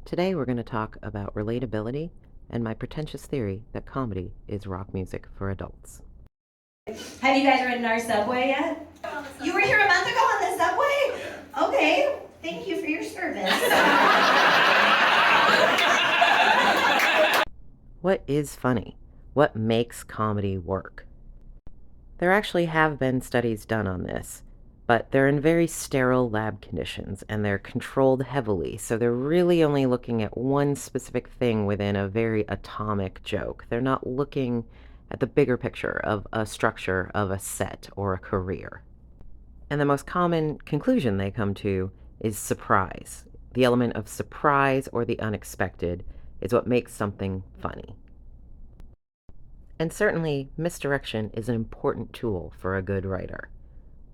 Today we're going to talk about relatability and my pretentious theory that comedy is rock music for adults. Have you guys ridden our subway yet? You were here a month ago on the subway? Okay, thank you for your service. What is funny? What makes comedy work? There actually have been studies done on this, but they're in very sterile lab conditions and they're controlled heavily, so they're really only looking at one specific thing within a very atomic joke. They're not looking at the bigger picture of a structure of a set or a career. And the most common conclusion they come to is surprise. The element of surprise or the unexpected is what makes something funny. And certainly, misdirection is an important tool for a good writer.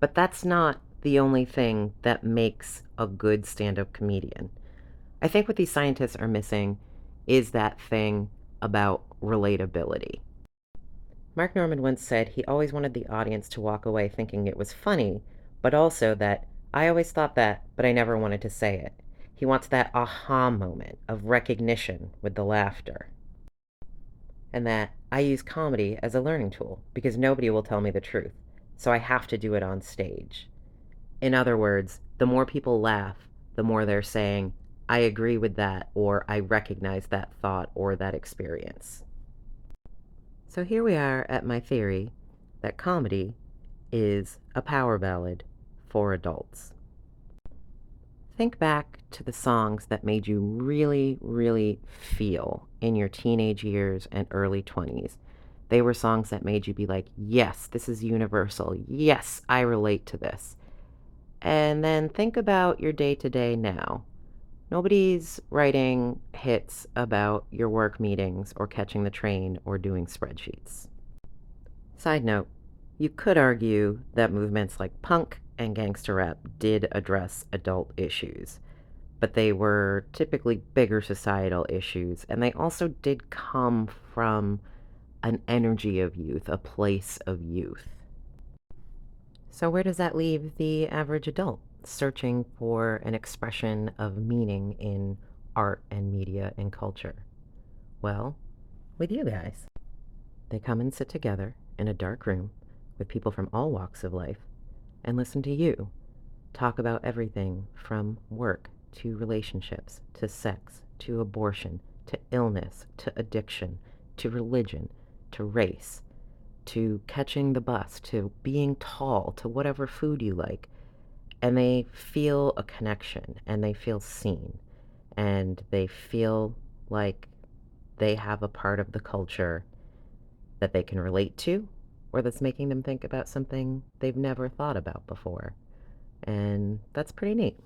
But that's not the only thing that makes a good stand-up comedian. I think what these scientists are missing is that thing about relatability. Mark Norman once said he always wanted the audience to walk away thinking it was funny, but also that I always thought that, but I never wanted to say it. He wants that aha moment of recognition with the laughter. And that I use comedy as a learning tool because nobody will tell me the truth, so I have to do it on stage. In other words, the more people laugh, the more they're saying, I agree with that, or I recognize that thought or that experience. So here we are at my theory that comedy is a power ballad for adults. Think back to the songs that made you really, really feel in your teenage years and early 20s. They were songs that made you be like, yes, this is universal. Yes, I relate to this. And then think about your day-to-day now. Nobody's writing hits about your work meetings or catching the train or doing spreadsheets. Side note, you could argue that movements like punk and gangster rap did address adult issues, but they were typically bigger societal issues, and they also did come from an energy of youth, a place of youth. So where does that leave the average adult searching for an expression of meaning in art and media and culture? Well, with you guys. They come and sit together in a dark room with people from all walks of life and listen to you talk about everything from work to relationships to sex to abortion to illness to addiction to religion to race to catching the bus, to being tall, to whatever food you like. And they feel a connection and they feel seen and they feel like they have a part of the culture that they can relate to or that's making them think about something they've never thought about before. And that's pretty neat.